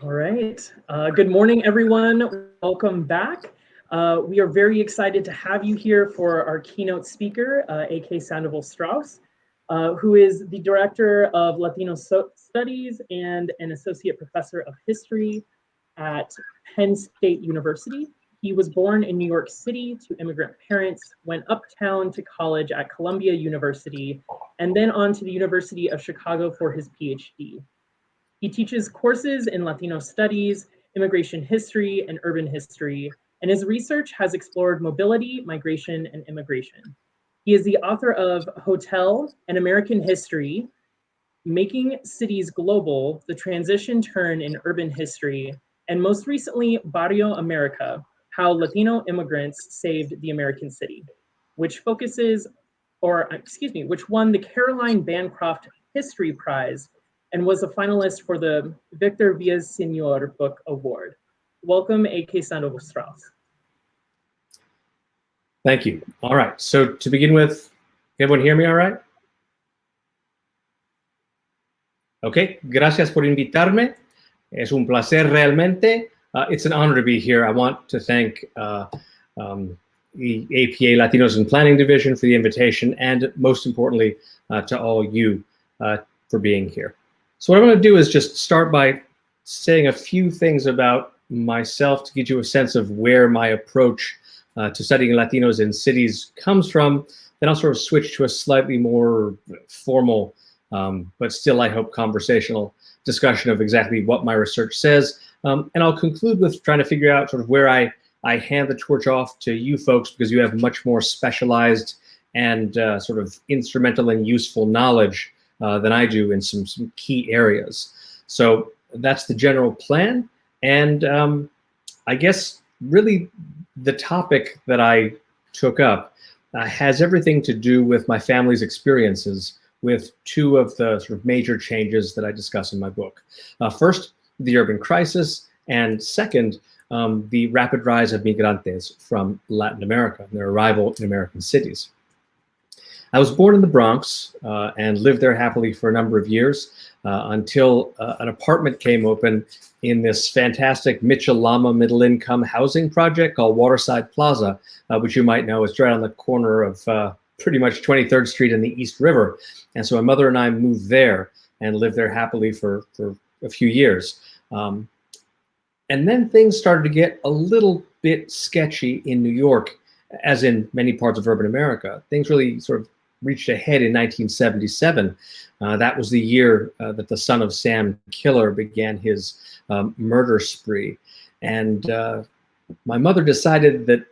All right. Good morning, everyone. Welcome back. We are very excited to have you here for our keynote speaker, A.K. Sandoval Strauss, who is the Director of Latino Studies and an Associate Professor of History at Penn State University. He was born in New York City to immigrant parents, went uptown to college at Columbia University, and then on to the University of Chicago for his PhD. He teaches courses in Latino studies, immigration history, and urban history, and his research has explored mobility, migration, and immigration. He is the author of Hotel, An American History, Making Cities Global, The Transition Turn in Urban History, and most recently, Barrio America, How Latino Immigrants Saved the American City, which won the Caroline Bancroft History Prize and was a finalist for the Victor Villaseñor Book Award. Welcome, A.K. Sandoval Strauss. Thank you. All right, so to begin with, can everyone hear me all right? Okay, gracias por invitarme. Es un placer realmente. It's an honor to be here. I want to thank the APA Latinos and Planning Division for the invitation, and most importantly, to all you for being here. So what I'm going to do is just start by saying a few things about myself to get you a sense of where my approach to studying Latinos in cities comes from. Then I'll sort of switch to a slightly more formal, but still, I hope, conversational discussion of exactly what my research says. And I'll conclude with trying to figure out sort of where I hand the torch off to you folks, because you have much more specialized and sort of instrumental and useful knowledge than I do in some key areas. So that's the general plan. And I guess really the topic that I took up has everything to do with my family's experiences with two of the sort of major changes that I discuss in my book. First, the urban crisis, and second, the rapid rise of migrantes from Latin America and their arrival in American cities. I was born in the Bronx and lived there happily for a number of years until an apartment came open in this fantastic Mitchell-Lama middle-income housing project called Waterside Plaza, which you might know is right on the corner of pretty much 23rd Street and the East River. And so my mother and I moved there and lived there happily for a few years. And then things started to get a little bit sketchy in New York, as in many parts of urban America. Things really sort of reached a head in 1977. That was the year that the son of Sam killer began his murder spree. And my mother decided that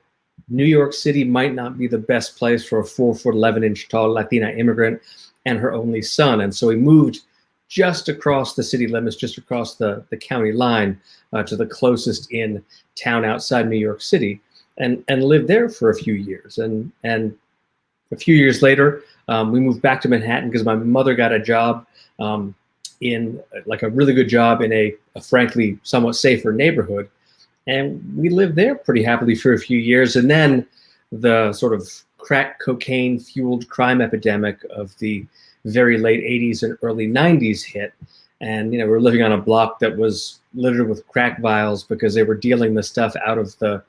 New York City might not be the best place for a 4'11" tall Latina immigrant and her only son. And so we moved just across the city limits, just across the county line to the closest in town outside New York City, and lived there for a few years. And a few years later, we moved back to Manhattan because my mother got a job in like a really good job in a frankly somewhat safer neighborhood. And we lived there pretty happily for a few years. And then the sort of crack cocaine fueled crime epidemic of the very late 80s and early 90s hit. And, we're living on a block that was littered with crack vials because they were dealing the stuff out of the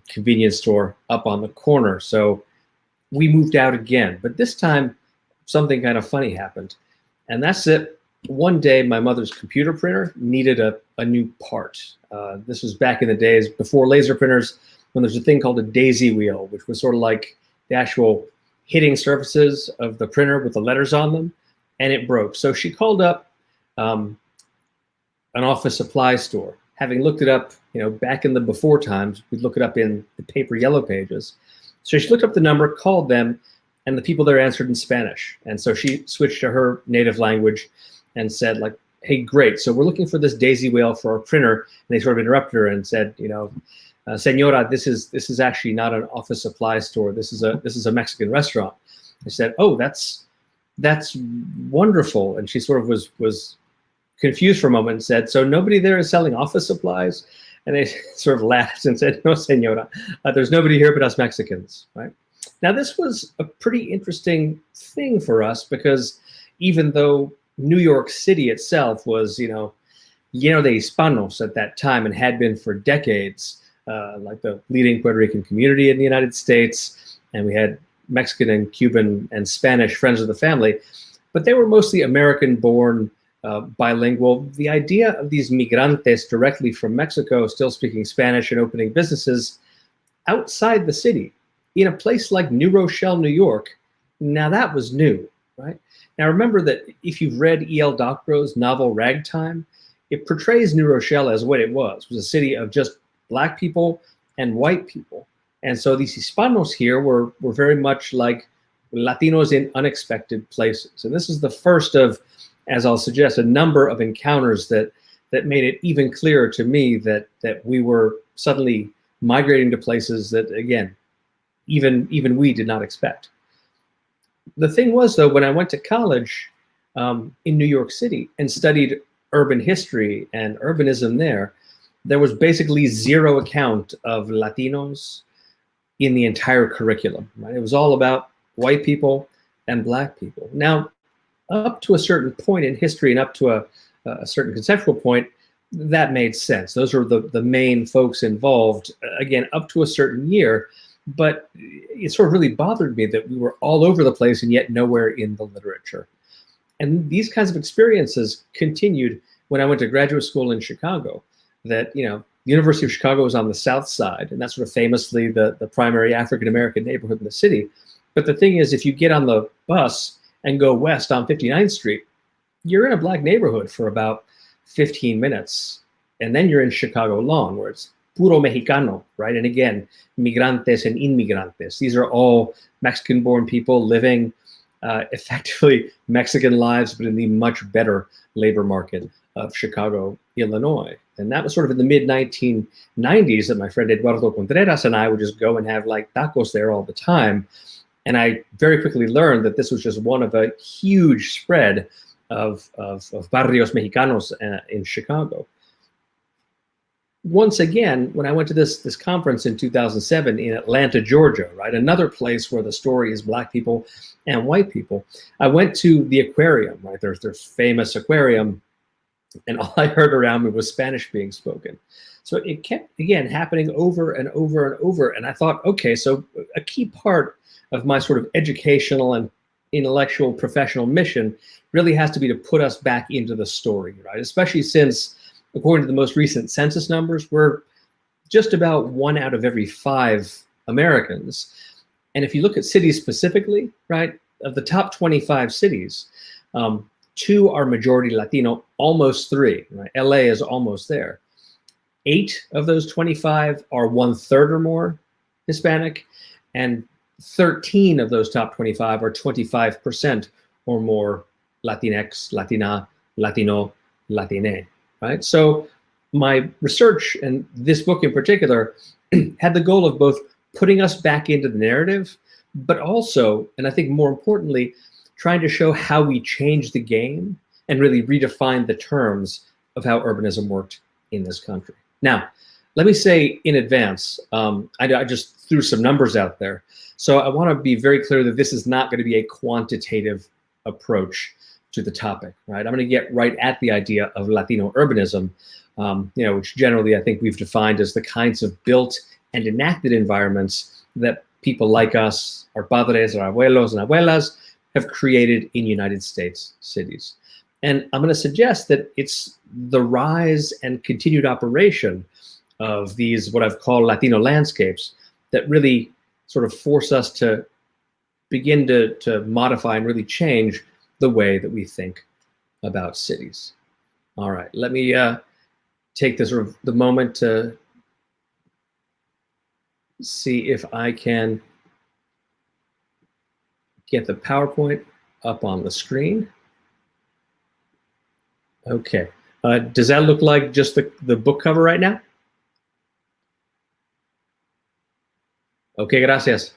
convenience store up on the corner. So we moved out again, but this time something kind of funny happened. And that's it. One day, my mother's computer printer needed a new part. This was back in the days before laser printers, when there's a thing called a daisy wheel, which was sort of like the actual hitting surfaces of the printer with the letters on them, and it broke. So she called up an office supply store. Having looked it up, back in the before times, we'd look it up in the paper yellow pages. So she looked up the number, called them, and the people there answered in Spanish. And so she switched to her native language and said, like, hey, great. So we're looking for this daisy wheel for our printer. And they sort of interrupted her and said, Senora, this is actually not an office supply store. This is a Mexican restaurant. I said, oh, that's wonderful. And she sort of was confused for a moment and said, so nobody there is selling office supplies? And they sort of laughed and said, no, senora, there's nobody here but us Mexicans, right? Now, this was a pretty interesting thing for us because even though New York City itself was, lleno de hispanos at that time and had been for decades, like the leading Puerto Rican community in the United States. And we had Mexican and Cuban and Spanish friends of the family, but they were mostly American-born, bilingual. The idea of these migrantes directly from Mexico, still speaking Spanish and opening businesses outside the city, in a place like New Rochelle, New York, now that was new, right? Now remember that if you've read E.L. Doctorow's novel Ragtime, it portrays New Rochelle as what it was a city of just Black people and white people. And so these Hispanos here were very much like Latinos in unexpected places. And this is the first of, as I'll suggest, a number of encounters that made it even clearer to me that we were suddenly migrating to places that, again, even we did not expect. The thing was, though, when I went to college in New York City and studied urban history and urbanism there was basically zero account of Latinos in the entire curriculum, right? It was all about white people and Black people. Now, up to a certain point in history and up to a certain conceptual point, that made sense. Those were the main folks involved, again, up to a certain year. But it sort of really bothered me that we were all over the place and yet nowhere in the literature. And these kinds of experiences continued when I went to graduate school in Chicago. That, the University of Chicago was on the south side, and that's sort of famously the primary African-American neighborhood in the city. But the thing is, if you get on the bus and go west on 59th Street, you're in a Black neighborhood for about 15 minutes. And then you're in Chicago Lawn, where it's puro Mexicano, right? And again, migrantes and inmigrantes. These are all Mexican-born people living effectively Mexican lives, but in the much better labor market of Chicago, Illinois. And that was sort of in the mid-1990s that my friend Eduardo Contreras and I would just go and have like tacos there all the time. And I very quickly learned that this was just one of a huge spread of barrios Mexicanos in Chicago. Once again, when I went to this conference in 2007 in Atlanta, Georgia, right, another place where the story is Black people and white people, I went to the aquarium, right, their famous aquarium, and all I heard around me was Spanish being spoken. So it kept, again, happening over and over and over, and I thought, okay, so a key part of my sort of educational and intellectual professional mission really has to be to put us back into the story, right, especially since, according to the most recent census numbers, we're just about 1 out of every 5 Americans. And if you look at cities specifically, right, of the top 25 cities, 2 are majority Latino, almost 3, right? LA is almost there. 8 of those 25 are 1/3 or more Hispanic, and 13 of those top 25 are 25% or more Latinx, Latina, Latino, Latine. Right? So my research, and this book in particular, had the goal of both putting us back into the narrative, but also, and I think more importantly, trying to show how we changed the game and really redefine the terms of how urbanism worked in this country. Now, let me say in advance, I just threw some numbers out there. So I want to be very clear that this is not going to be a quantitative approach to the topic, right? I'm going to get right at the idea of Latino urbanism, which generally I think we've defined as the kinds of built and enacted environments that people like us, our padres, our abuelos and abuelas, have created in United States cities. And I'm going to suggest that it's the rise and continued operation of these, what I've called Latino landscapes, that really sort of force us to begin to modify and really change the way that we think about cities. All right, let me take this sort of the moment to see if I can get the PowerPoint up on the screen. Okay, does that look like just the book cover right now? Okay, gracias.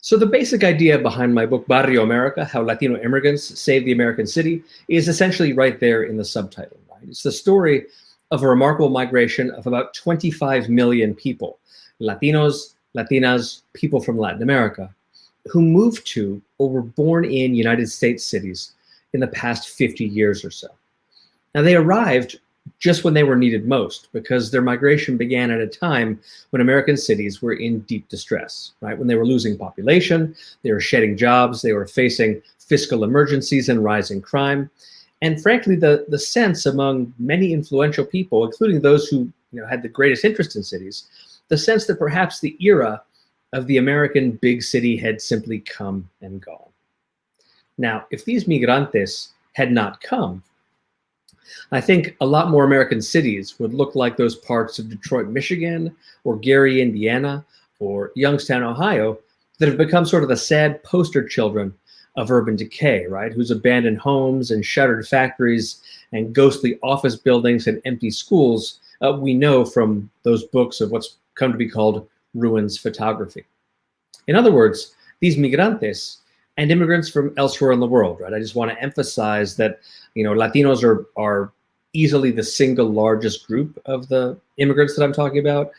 So the basic idea behind my book, Barrio America, How Latino Immigrants Saved the American City, is essentially right there in the subtitle. Right? It's the story of a remarkable migration of about 25 million people, Latinos, Latinas, people from Latin America, who moved to or were born in United States cities in the past 50 years or so. Now, they arrived just when they were needed most, because their migration began at a time when American cities were in deep distress, right? When they were losing population, they were shedding jobs, they were facing fiscal emergencies and rising crime. And frankly, the sense among many influential people, including those who had the greatest interest in cities, the sense that perhaps the era of the American big city had simply come and gone. Now, if these migrantes had not come, I think a lot more American cities would look like those parts of Detroit, Michigan, or Gary, Indiana, or Youngstown, Ohio, that have become sort of the sad poster children of urban decay, right? Whose abandoned homes and shuttered factories and ghostly office buildings and empty schools we know from those books of what's come to be called ruins photography. In other words, these migrantes and immigrants from elsewhere in the world, right? I just want to emphasize that, Latinos are easily the single largest group of the immigrants that I'm talking about,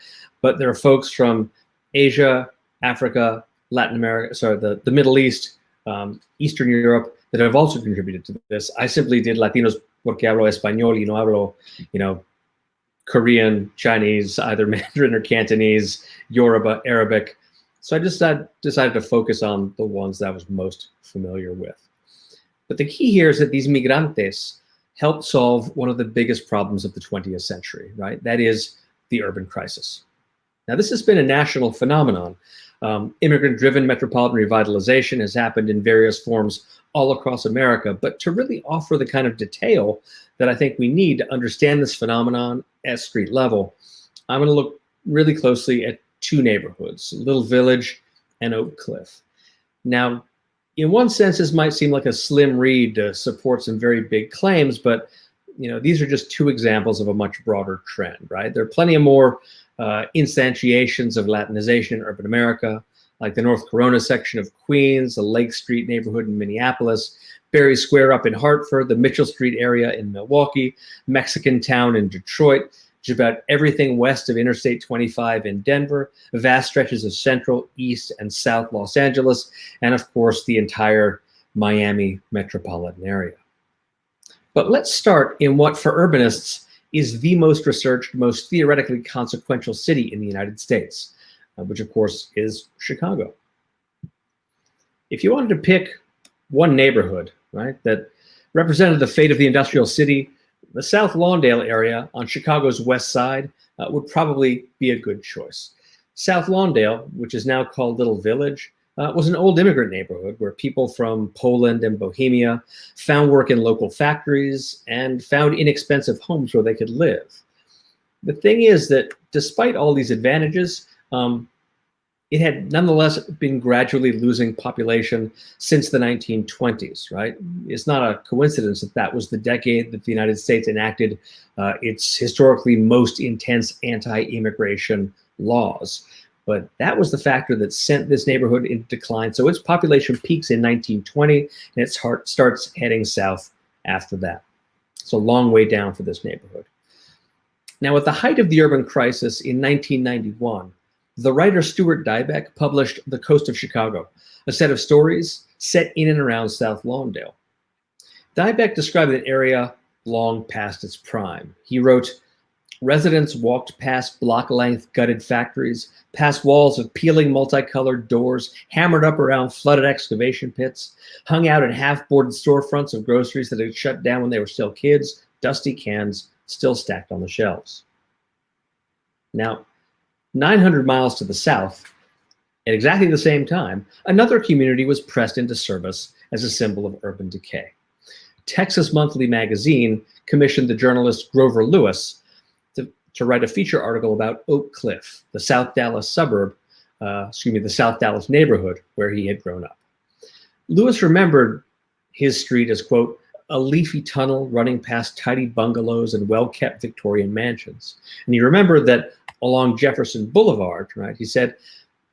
but there are folks from Asia, Africa, Latin America, the Middle East, Eastern Europe that have also contributed to this. I simply did Latinos porque hablo español y no hablo, Korean, Chinese, either Mandarin or Cantonese, Yoruba, Arabic. So I just decided to focus on the ones that I was most familiar with. But the key here is that these migrantes helped solve one of the biggest problems of the 20th century, right? That is the urban crisis. Now, this has been a national phenomenon. Immigrant-driven metropolitan revitalization has happened in various forms all across America, but to really offer the kind of detail that I think we need to understand this phenomenon at street level, I'm going to look really closely at two neighborhoods, Little Village and Oak Cliff. Now, in one sense, this might seem like a slim read to support some very big claims, but these are just two examples of a much broader trend, right? There are plenty of more instantiations of Latinization in urban America, like the North Corona section of Queens, the Lake Street neighborhood in Minneapolis, Berry Square up in Hartford, the Mitchell Street area in Milwaukee, Mexican Town in Detroit, just about everything west of Interstate 25 in Denver, vast stretches of central, east, and south Los Angeles, and of course the entire Miami metropolitan area. But let's start in what for urbanists is the most researched, most theoretically consequential city in the United States, which of course is Chicago. If you wanted to pick one neighborhood, right, that represented the fate of the industrial city, the South Lawndale area on Chicago's west side would probably be a good choice. South Lawndale, which is now called Little Village, was an old immigrant neighborhood where people from Poland and Bohemia found work in local factories and found inexpensive homes where they could live. The thing is that despite all these advantages, it had nonetheless been gradually losing population since the 1920s, right? It's not a coincidence that that was the decade that the United States enacted its historically most intense anti-immigration laws. But that was the factor that sent this neighborhood into decline. So its population peaks in 1920 and it starts heading south after that. It's a long way down for this neighborhood. Now, at the height of the urban crisis in 1991, the writer Stuart Dybek published The Coast of Chicago, a set of stories set in and around South Lawndale. Dybek described an area long past its prime. He wrote, residents walked past block-length gutted factories, past walls of peeling multicolored doors, hammered up around flooded excavation pits, hung out in half-boarded storefronts of groceries that had shut down when they were still kids, dusty cans still stacked on the shelves. Now, 900 miles to the south, at exactly the same time, another community was pressed into service as a symbol of urban decay. Texas Monthly magazine commissioned the journalist Grover Lewis to write a feature article about Oak Cliff, the South Dallas suburb, the South Dallas neighborhood where he had grown up. Lewis remembered his street as, quote, a leafy tunnel running past tidy bungalows and well-kept Victorian mansions. And he remembered that along Jefferson Boulevard, right, he said,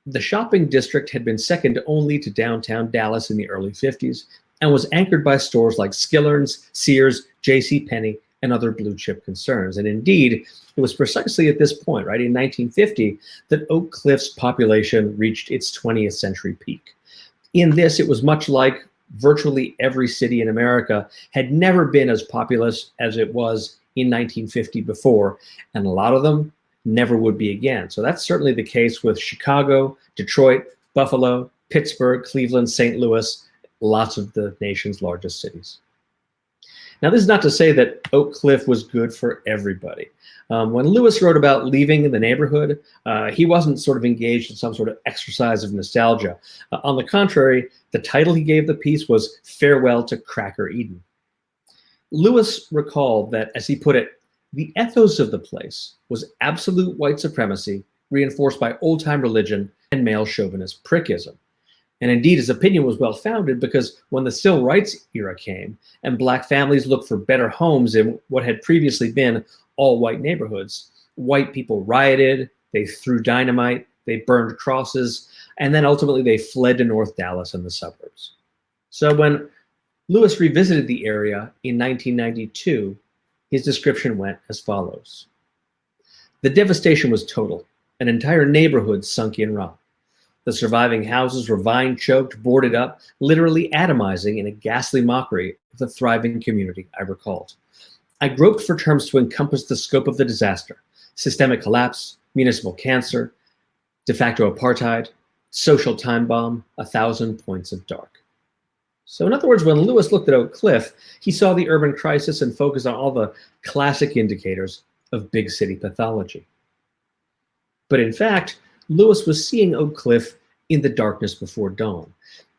the shopping district had been second only to downtown Dallas in the early 50s and was anchored by stores like Skiller's, Sears, JCPenney, and other blue chip concerns. And indeed, it was precisely at this point, right, in 1950, that Oak Cliff's population reached its 20th century peak. In this, it was much like virtually every city in America had never been as populous as it was in 1950 before, and a lot of them never would be again. So that's certainly the case with Chicago, Detroit, Buffalo, Pittsburgh, Cleveland, St. Louis, lots of the nation's largest cities. Now, this is not to say that Oak Cliff was good for everybody. When Lewis wrote about leaving the neighborhood, he wasn't sort of engaged in some sort of exercise of nostalgia. On the contrary, the title he gave the piece was Farewell to Cracker Eden. Lewis recalled that, as he put it, the ethos of the place was absolute white supremacy reinforced by old-time religion and male chauvinist prickism. And indeed, his opinion was well-founded because when the civil rights era came and Black families looked for better homes in what had previously been all-white neighborhoods, white people rioted, they threw dynamite, they burned crosses, and then ultimately they fled to North Dallas and the suburbs. So when Lewis revisited the area in 1992, his description went as follows. The devastation was total. An entire neighborhood sunk in rock. The surviving houses were vine-choked, boarded up, literally atomizing in a ghastly mockery of the thriving community I recalled. I groped for terms to encompass the scope of the disaster: systemic collapse, municipal cancer, de facto apartheid, social time bomb, 1,000 points of dark. So in other words, when Lewis looked at Oak Cliff, he saw the urban crisis and focused on all the classic indicators of big city pathology. But in fact, Lewis was seeing Oak Cliff in the darkness before dawn.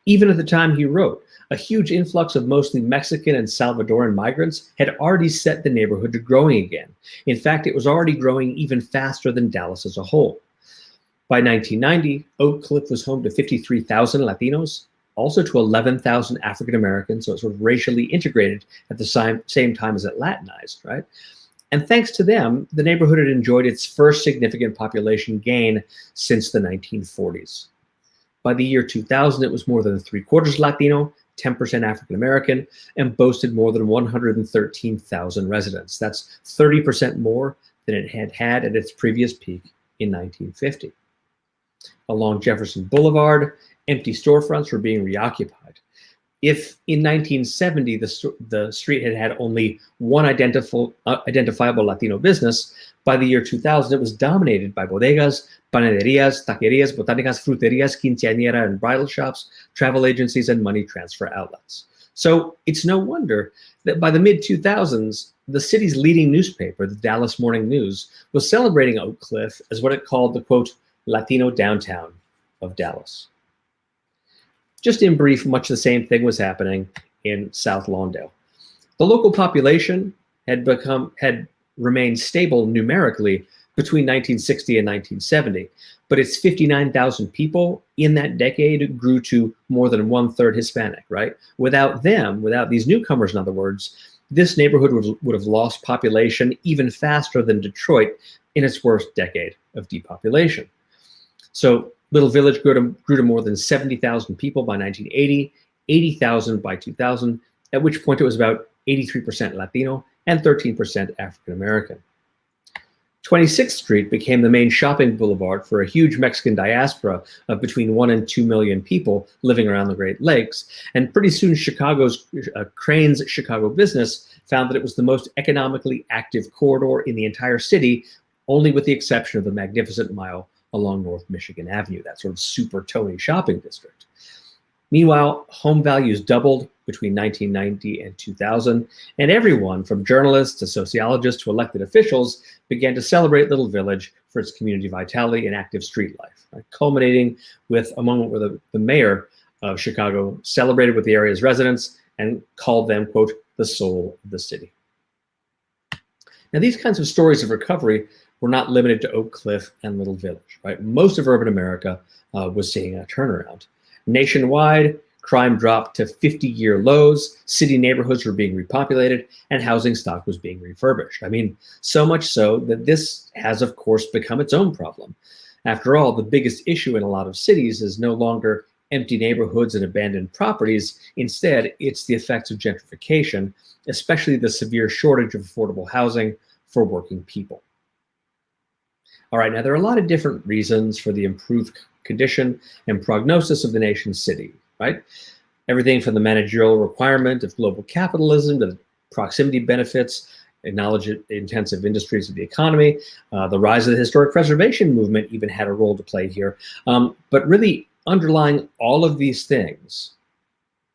Even at the time he wrote, a huge influx of mostly Mexican and Salvadoran migrants had already set the neighborhood to growing again. In fact, it was already growing even faster than Dallas as a whole. By 1990, Oak Cliff was home to 53,000 Latinos, also to 11,000 African Americans, so it was sort of racially integrated at the same time as it Latinized, right? And thanks to them, the neighborhood had enjoyed its first significant population gain since the 1940s. By the year 2000, it was more than 3/4 Latino, 10% African American, and boasted more than 113,000 residents. That's 30% more than it had had at its previous peak in 1950. Along Jefferson Boulevard, empty storefronts were being reoccupied. If in 1970 the street had had only one identifiable Latino business, by the year 2000 it was dominated by bodegas, panaderias, taquerias, botanicas, fruterias, quinceañera and bridal shops, travel agencies, and money transfer outlets. So it's no wonder that by the mid-2000s, the city's leading newspaper, the Dallas Morning News, was celebrating Oak Cliff as what it called the, quote, Latino downtown of Dallas. Just in brief, much the same thing was happening in South Lawndale. The local population had remained stable numerically between 1960 and 1970, but its 59,000 people in that decade grew to more than 1/3 Hispanic, right? Without them, without these newcomers, in other words, this neighborhood would have lost population even faster than Detroit in its worst decade of depopulation. So Little Village grew to more than 70,000 people by 1980, 80,000 by 2000, at which point it was about 83% Latino and 13% African American. 26th Street became the main shopping boulevard for a huge Mexican diaspora of between 1 and 2 million people living around the Great Lakes. And pretty soon, Crane's Chicago business found that it was the most economically active corridor in the entire city, only with the exception of the Magnificent Mile along North Michigan Avenue, that sort of super Tony shopping district. Meanwhile, home values doubled between 1990 and 2000, and everyone from journalists to sociologists to elected officials began to celebrate Little Village for its community vitality and active street life, right? Culminating with a moment where the mayor of Chicago celebrated with the area's residents and called them, quote, the soul of the city. Now, these kinds of stories of recovery were not limited to Oak Cliff and Little Village, right? Most of urban America was seeing a turnaround. Nationwide, crime dropped to 50-year lows, city neighborhoods were being repopulated, and housing stock was being refurbished. I mean, so much so that this has, of course, become its own problem. After all, the biggest issue in a lot of cities is no longer empty neighborhoods and abandoned properties. Instead, it's the effects of gentrification, especially the severe shortage of affordable housing for working people. All right, now there are a lot of different reasons for the improved condition and prognosis of the nation's city, right? everything from the managerial requirement of global capitalism to the proximity benefits, knowledge-intensive industries of the economy. The rise of the historic preservation movement even had a role to play here. But really underlying all of these things,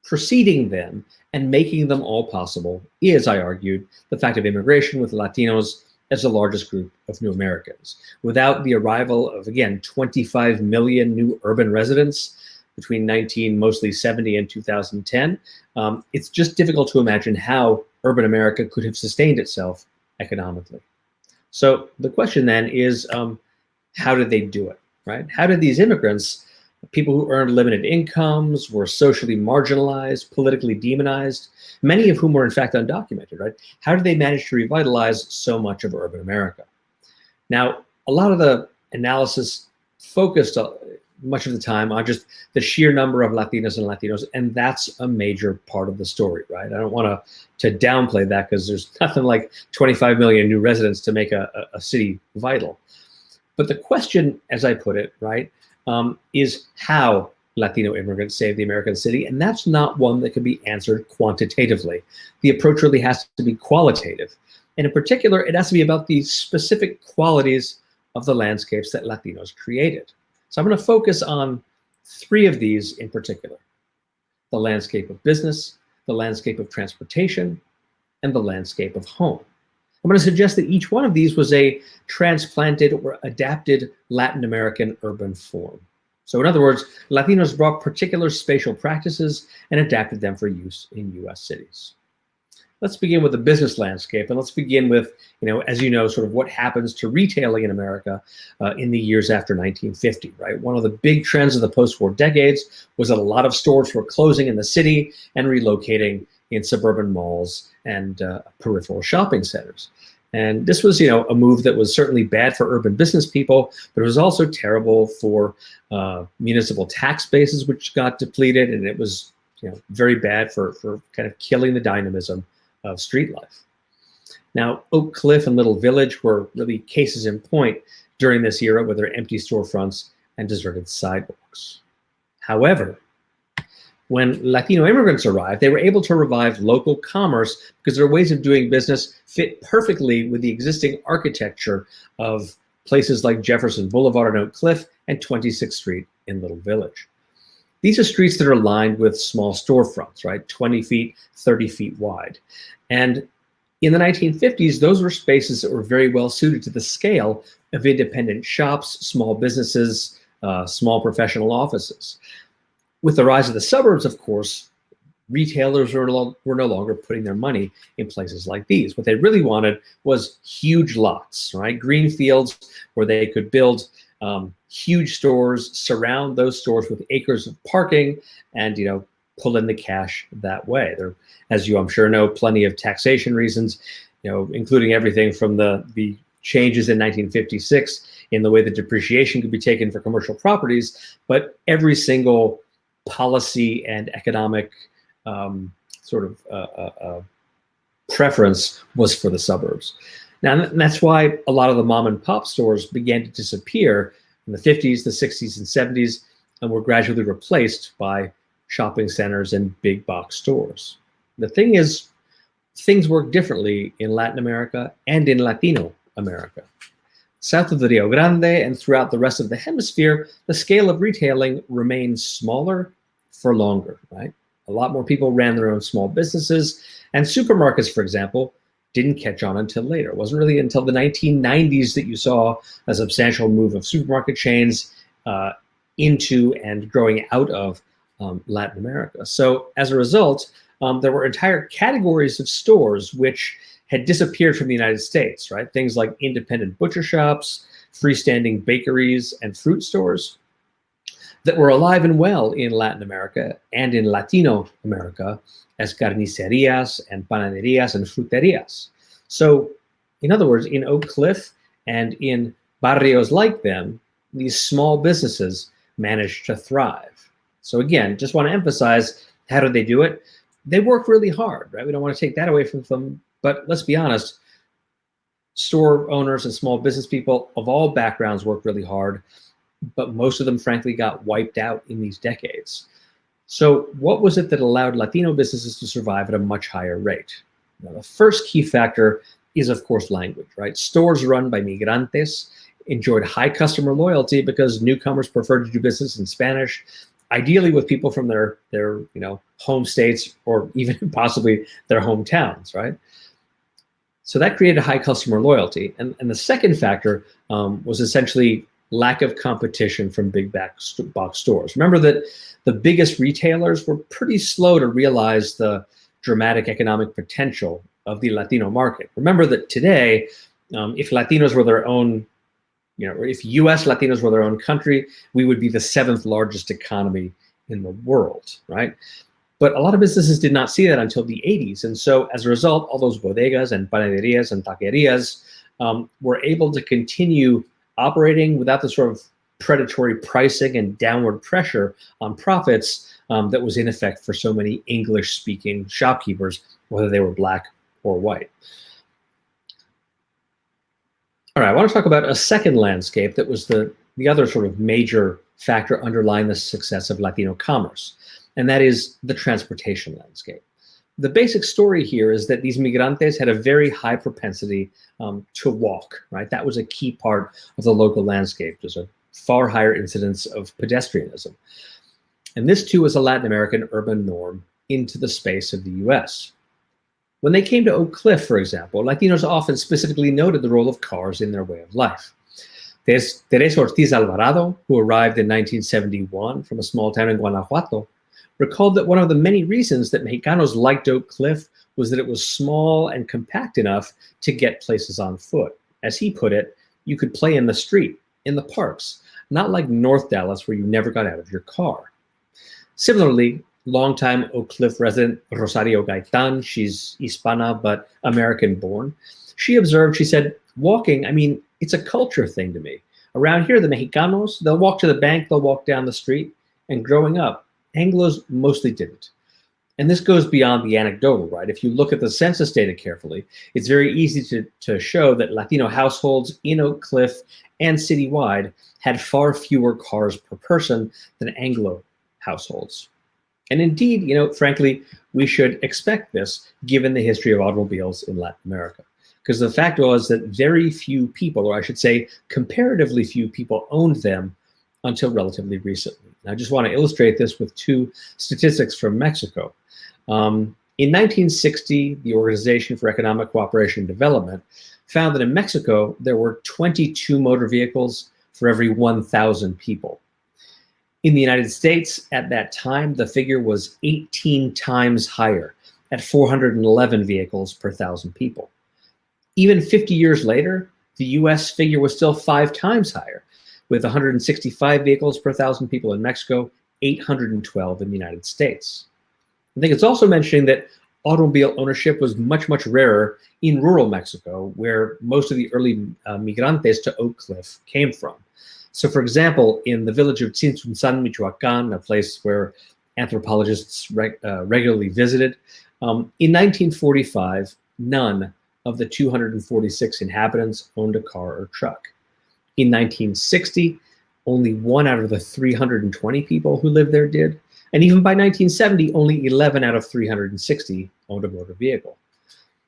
preceding them and making them all possible is, I argued, the fact of immigration, with Latinos as the largest group of new Americans. Without the arrival of, again, 25 million new urban residents between mostly 1970 and 2010, it's just difficult to imagine how urban America could have sustained itself economically. So the question then is, how did they do it, right? How did these immigrants, people who earned limited incomes, were socially marginalized, politically demonized, many of whom were in fact undocumented, right? How did they manage to revitalize so much of urban America? Now, a lot of the analysis focused much of the time on just the sheer number of Latinas and Latinos, and that's a major part of the story, right? I don't want to downplay that, because there's nothing like 25 million new residents to make a city vital. But the question, as I put it, right, is how Latino immigrants saved the American city, and that's not one that can be answered quantitatively. The approach really has to be qualitative, and in particular, it has to be about the specific qualities of the landscapes that Latinos created. So I'm going to focus on three of these in particular: the landscape of business, the landscape of transportation, and the landscape of home. I'm going to suggest that each one of these was a transplanted or adapted Latin American urban form. So in other words, Latinos brought particular spatial practices and adapted them for use in US cities. Let's begin with the business landscape, and let's begin with, as you know, sort of what happens to retailing in America in the years after 1950, right? One of the big trends of the post-war decades was that a lot of stores were closing in the city and relocating in suburban malls and peripheral shopping centers. And this was, a move that was certainly bad for urban business people, but it was also terrible for municipal tax bases, which got depleted, and it was, very bad for kind of killing the dynamism of street life. Now, Oak Cliff and Little Village were really cases in point during this era, with their empty storefronts and deserted sidewalks. However, when Latino immigrants arrived, they were able to revive local commerce because their ways of doing business fit perfectly with the existing architecture of places like Jefferson Boulevard and Oak Cliff and 26th Street in Little Village. These are streets that are lined with small storefronts, right? 20 feet, 30 feet wide. And in the 1950s, those were spaces that were very well suited to the scale of independent shops, small businesses, small professional offices. With the rise of the suburbs, of course, retailers were no longer putting their money in places like these. What they really wanted was huge lots, right? Green fields where they could build huge stores, surround those stores with acres of parking, and pull in the cash that way. There, as you I'm sure know, plenty of taxation reasons, including everything from the changes in 1956 in the way that depreciation could be taken for commercial properties, but every single policy and economic preference was for the suburbs. Now, that's why a lot of the mom and pop stores began to disappear in the 50s, the 60s, and 70s, and were gradually replaced by shopping centers and big box stores. The thing is, things work differently in Latin America and in Latino America. South of the Rio Grande and throughout the rest of the hemisphere, the scale of retailing remained smaller for longer, right? A lot more people ran their own small businesses, and supermarkets, for example, didn't catch on until later. It wasn't really until the 1990s that you saw a substantial move of supermarket chains into and growing out of Latin America. So as a result, there were entire categories of stores which had disappeared from the United States, right? Things like independent butcher shops, freestanding bakeries, and fruit stores that were alive and well in Latin America and in Latino America as carnicerias and panaderias and fruterias. So, in other words, in Oak Cliff and in barrios like them, these small businesses managed to thrive. So again, just want to emphasize, how did they do it? They worked really hard, right? We don't want to take that away from them, but let's be honest, store owners and small business people of all backgrounds worked really hard, but most of them frankly got wiped out in these decades. So what was it that allowed Latino businesses to survive at a much higher rate? Now, the first key factor is, of course, language, right? Stores run by migrantes enjoyed high customer loyalty because newcomers preferred to do business in Spanish, ideally with people from their home states or even possibly their hometowns, right? So that created high customer loyalty. And the second factor was essentially lack of competition from big box stores. Remember that the biggest retailers were pretty slow to realize the dramatic economic potential of the Latino market. Remember that today, if Latinos were their own, or if US Latinos were their own country, we would be the 7th largest economy in the world, right? But a lot of businesses did not see that until the 80s. And so as a result, all those bodegas and panaderias and taquerias were able to continue operating without the sort of predatory pricing and downward pressure on profits that was in effect for so many English-speaking shopkeepers, whether they were Black or white. All right, I want to talk about a second landscape that was the other sort of major factor underlying the success of Latino commerce, and that is the transportation landscape. The basic story here is that these migrantes had a very high propensity to walk, right? That was a key part of the local landscape. There's a far higher incidence of pedestrianism. And this too was a Latin American urban norm into the space of the US. When they came to Oak Cliff, for example, Latinos often specifically noted the role of cars in their way of life. There's Teresa Ortiz Alvarado, who arrived in 1971 from a small town in Guanajuato, recalled that one of the many reasons that Mexicanos liked Oak Cliff was that it was small and compact enough to get places on foot. As he put it, you could play in the street, in the parks, not like North Dallas where you never got out of your car. Similarly, longtime Oak Cliff resident Rosario Gaitan, she's Hispana but American-born, she observed, she said, walking, it's a culture thing to me. Around here, the Mexicanos, they'll walk to the bank, they'll walk down the street, and growing up, Anglos mostly didn't. And this goes beyond the anecdotal, right? If you look at the census data carefully, it's very easy to show that Latino households in Oak Cliff and citywide had far fewer cars per person than Anglo households. And indeed, frankly, we should expect this given the history of automobiles in Latin America. Because the fact was that very few people, or I should say comparatively few people, owned them until relatively recently. And I just want to illustrate this with two statistics from Mexico. In 1960, the Organization for Economic Cooperation and Development found that in Mexico, there were 22 motor vehicles for every 1,000 people. In the United States, at that time, the figure was 18 times higher, at 411 vehicles per 1,000 people. Even 50 years later, the US figure was still 5 times higher, with 165 vehicles per 1,000 people in Mexico, 812 in the United States. I think it's also mentioning that automobile ownership was much, much rarer in rural Mexico, where most of the early migrantes to Oak Cliff came from. So for example, in the village of Tzintzuntzan, Michoacan, a place where anthropologists regularly visited, in 1945, none of the 246 inhabitants owned a car or truck. In 1960, only 1 out of the 320 people who lived there did. And even by 1970, only 11 out of 360 owned a motor vehicle.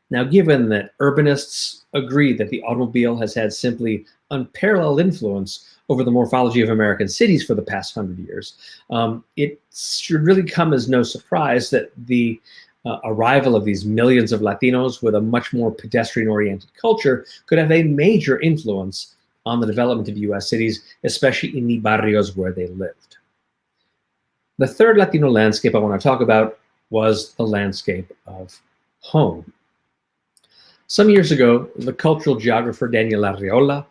Now, given that urbanists agree that the automobile has had simply unparalleled influence over the morphology of American cities for the past 100 years, it should really come as no surprise that the arrival of these millions of Latinos with a much more pedestrian-oriented culture could have a major influence on the development of US cities, especially in the barrios where they lived. The third Latino landscape I want to talk about was the landscape of home. Some years ago, the cultural geographer Daniel Arriola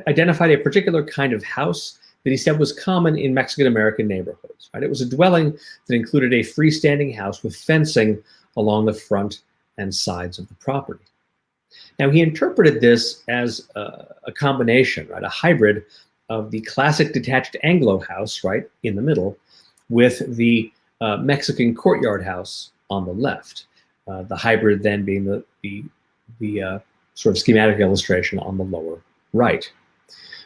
identified a particular kind of house that he said was common in Mexican-American neighborhoods. Right? It was a dwelling that included a freestanding house with fencing along the front and sides of the property. Now, he interpreted this as a combination, right, a hybrid of the classic detached Anglo house, right, in the middle, with the Mexican courtyard house on the left. The hybrid then being the sort of schematic illustration on the lower right.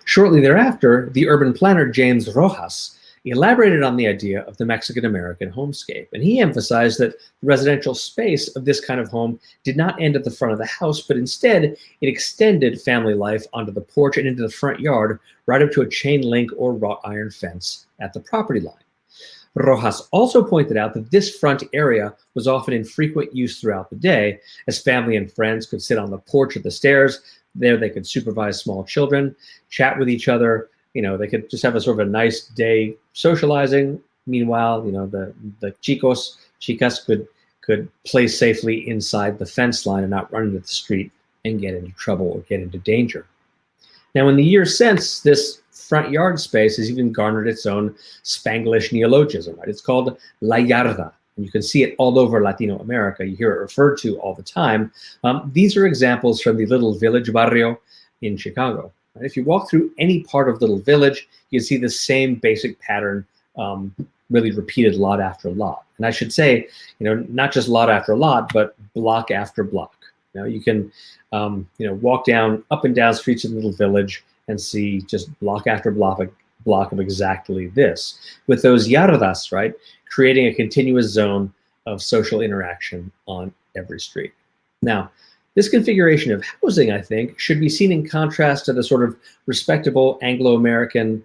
Shortly thereafter, the urban planner James Rojas He elaborated on the idea of the Mexican-American homescape, and he emphasized that the residential space of this kind of home did not end at the front of the house, but instead it extended family life onto the porch and into the front yard, right up to a chain link or wrought iron fence at the property line. Rojas also pointed out that this front area was often in frequent use throughout the day, as family and friends could sit on the porch or the stairs. There they could supervise small children, chat with each other. They could just have a sort of a nice day socializing. Meanwhile, the chicas could play safely inside the fence line and not run into the street and get into trouble or get into danger. Now, in the years since, this front yard space has even garnered its own Spanglish neologism, right? It's called La Yarda, and you can see it all over Latino America. You hear it referred to all the time. These are examples from the Little Village barrio in Chicago. Right? If you walk through any part of Little Village, you can see the same basic pattern really repeated lot after lot. And I should say, not just lot after lot, but block after block. You can walk up and down streets in Little Village and see just block after block of exactly this, with those yardas, right, creating a continuous zone of social interaction on every street. Now, this configuration of housing, I think, should be seen in contrast to the sort of respectable Anglo-American,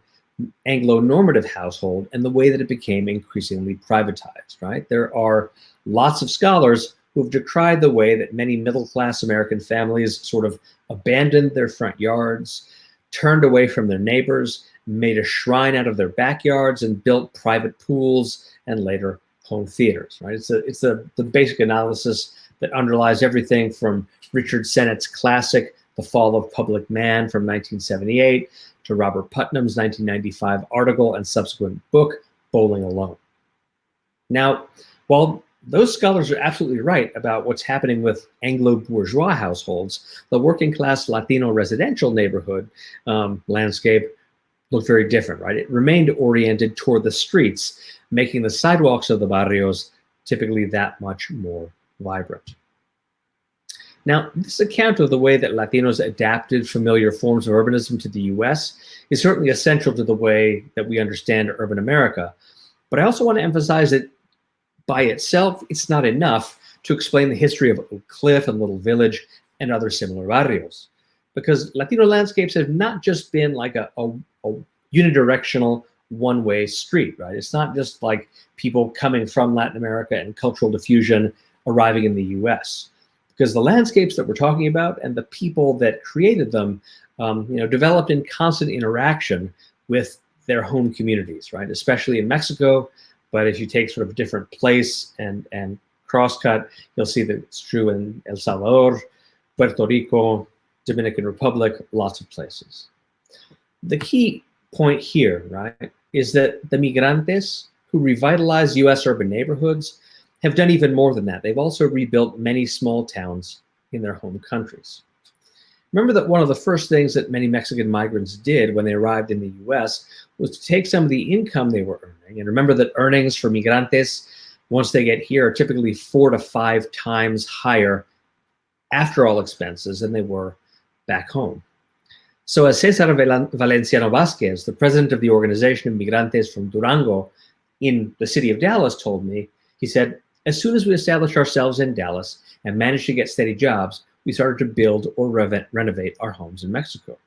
Anglo-normative household and the way that it became increasingly privatized, right? There are lots of scholars who have decried the way that many middle-class American families sort of abandoned their front yards, turned away from their neighbors, made a shrine out of their backyards, and built private pools and later home theaters, right? It's the basic analysis that underlies everything from Richard Sennett's classic, The Fall of Public Man from 1978, to Robert Putnam's 1995 article and subsequent book, Bowling Alone. Now, while those scholars are absolutely right about what's happening with Anglo-bourgeois households, the working-class Latino residential neighborhood landscape looked very different, right? It remained oriented toward the streets, making the sidewalks of the barrios typically that much more vibrant. Now, this account of the way that Latinos adapted familiar forms of urbanism to the US is certainly essential to the way that we understand urban America. But I also want to emphasize that by itself, it's not enough to explain the history of Oak Cliff and Little Village and other similar barrios, because Latino landscapes have not just been like a unidirectional one-way street, right? It's not just like people coming from Latin America and cultural diffusion arriving in the US, because the landscapes that we're talking about and the people that created them, developed in constant interaction with their home communities, right? Especially in Mexico. But if you take sort of a different place and crosscut, you'll see that it's true in El Salvador, Puerto Rico, Dominican Republic, lots of places. The key point here, right, is that the migrantes who revitalized US urban neighborhoods have done even more than that. They've also rebuilt many small towns in their home countries. Remember that one of the first things that many Mexican migrants did when they arrived in the US was to take some of the income they were earning. And remember that earnings for migrantes, once they get here, are typically 4 to 5 times higher after all expenses than they were back home. So as Cesar Valenciano Vasquez, the president of the organization of Migrantes from Durango in the city of Dallas, told me, he said, as soon as we established ourselves in Dallas and managed to get steady jobs, we started to build or renovate our homes in Mexico.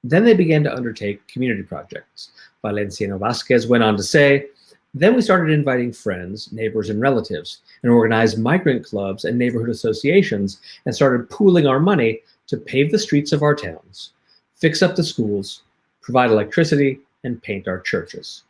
Then they began to undertake community projects. Valenciano Vasquez went on to say, then we started inviting friends, neighbors, and relatives, and organized migrant clubs and neighborhood associations, and started pooling our money to pave the streets of our towns, fix up the schools, provide electricity, and paint our churches.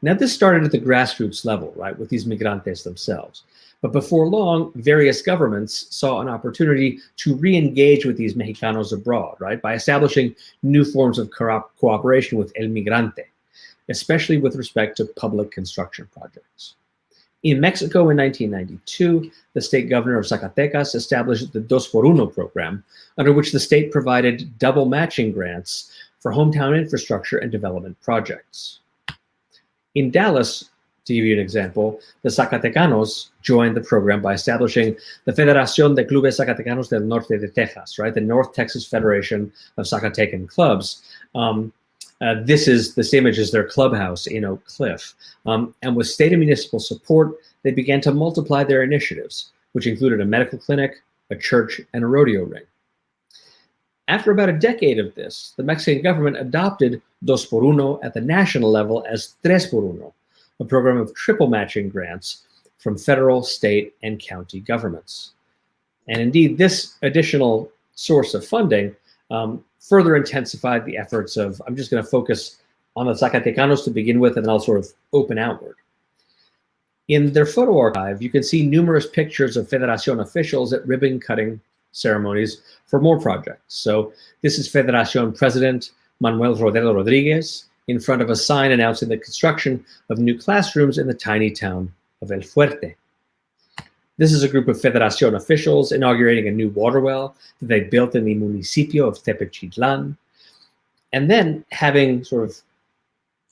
Now, this started at the grassroots level, right, with these migrantes themselves. But before long, various governments saw an opportunity to re-engage with these Mexicanos abroad, right, by establishing new forms of cooperation with El Migrante, especially with respect to public construction projects. In Mexico in 1992, the state governor of Zacatecas established the Dosforundo Program, under which the state provided double matching grants for hometown infrastructure and development projects. In Dallas, to give you an example, the Zacatecanos joined the program by establishing the Federación de Clubes Zacatecanos del Norte de Texas, right, the North Texas Federation of Zacatecan Clubs. This image is their clubhouse in Oak Cliff. And with state and municipal support, they began to multiply their initiatives, which included a medical clinic, a church, and a rodeo ring. After about a decade of this, the Mexican government adopted 2x1 at the national level as 3x1, a program of triple matching grants from federal, state, and county governments. And indeed, this additional source of funding further intensified the efforts of, I'm just going to focus on the Zacatecanos to begin with, and then I'll sort of open outward. In their photo archive, you can see numerous pictures of Federación officials at ribbon cutting ceremonies for more projects. So this is Federación President Manuel Rodero Rodriguez in front of a sign announcing the construction of new classrooms in the tiny town of El Fuerte. This is a group of Federación officials inaugurating a new water well that they built in the municipio of Tepechitlan. And then, having sort of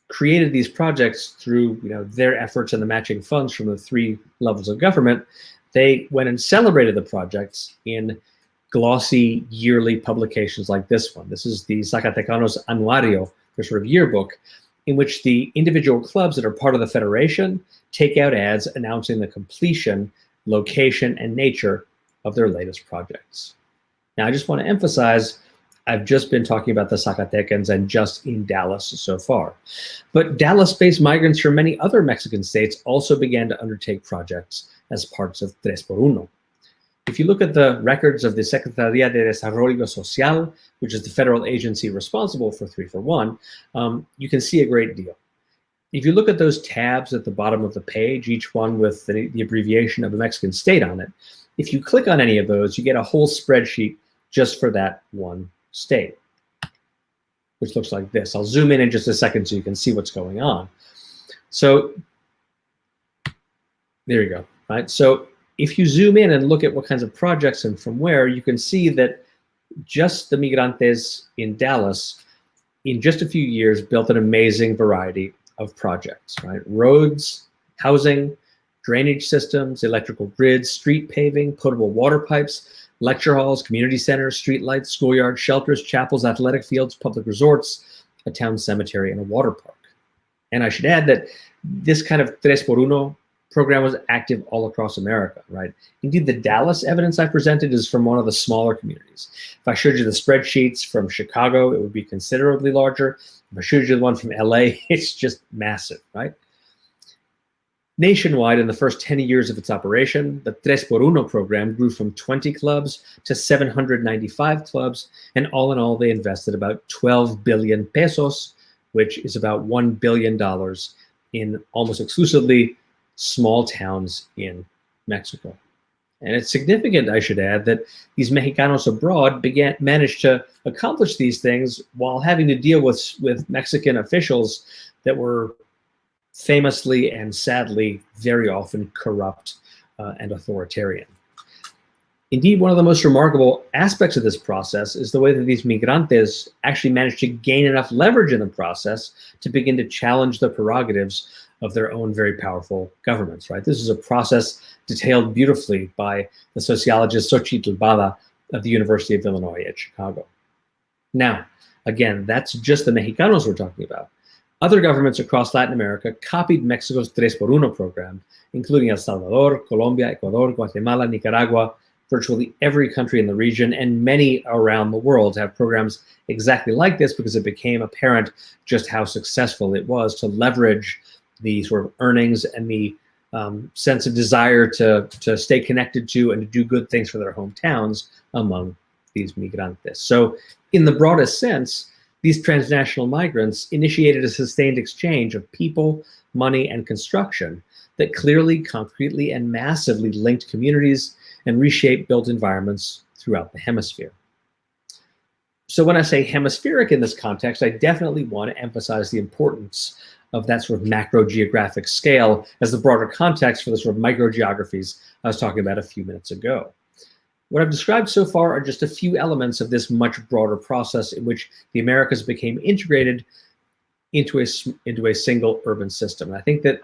created these projects through their efforts and the matching funds from the three levels of government, they went and celebrated the projects in glossy yearly publications like this one. This is the Zacatecanos Anuario, their sort of yearbook, in which the individual clubs that are part of the federation take out ads announcing the completion, location, and nature of their latest projects. Now, I just want to emphasize, I've just been talking about the Zacatecans and just in Dallas so far. But Dallas-based migrants from many other Mexican states also began to undertake projects as parts of 3x1. If you look at the records of the Secretaría de Desarrollo Social, which is the federal agency responsible for 3-for-1, you can see a great deal. If you look at those tabs at the bottom of the page, each one with the abbreviation of a Mexican state on it, if you click on any of those, you get a whole spreadsheet just for that one state, which looks like this. I'll zoom in just a second so you can see what's going on. So there you go, right? So if you zoom in and look at what kinds of projects and from where, you can see that just the Migrantes in Dallas, in just a few years, built an amazing variety of projects, right? Roads, housing, drainage systems, electrical grids, street paving, potable water pipes, lecture halls, community centers, streetlights, schoolyards, shelters, chapels, athletic fields, public resorts, a town cemetery, and a water park. And I should add that this kind of 3x1 program was active all across America, right? Indeed, the Dallas evidence I presented is from one of the smaller communities. If I showed you the spreadsheets from Chicago, it would be considerably larger. If I showed you the one from LA, it's just massive, right? Nationwide, in the first 10 years of its operation, the 3x1 program grew from 20 clubs to 795 clubs, and all in all, they invested about 12 billion pesos, which is about $1 billion in almost exclusively small towns in Mexico. And it's significant, I should add, that these Mexicanos abroad managed to accomplish these things while having to deal with Mexican officials that were famously and sadly very often corrupt and authoritarian. Indeed, one of the most remarkable aspects of this process is the way that these migrantes actually managed to gain enough leverage in the process to begin to challenge the prerogatives of their own very powerful governments, right? This is a process detailed beautifully by the sociologist Xochitl Bada of the University of Illinois at Chicago. Now, again, that's just the Mexicanos we're talking about. Other governments across Latin America copied Mexico's 3x1 program, including El Salvador, Colombia, Ecuador, Guatemala, Nicaragua. Virtually every country in the region and many around the world have programs exactly like this because it became apparent just how successful it was to leverage the sort of earnings and the sense of desire to stay connected to and to do good things for their hometowns among these migrantes. So in the broadest sense, these transnational migrants initiated a sustained exchange of people, money, and construction that clearly, concretely, and massively linked communities and reshaped built environments throughout the hemisphere. So when I say hemispheric in this context, I definitely want to emphasize the importance of that sort of macro geographic scale as the broader context for the sort of microgeographies I was talking about a few minutes ago. What I've described so far are just a few elements of this much broader process in which the Americas became integrated into a single urban system. And I think that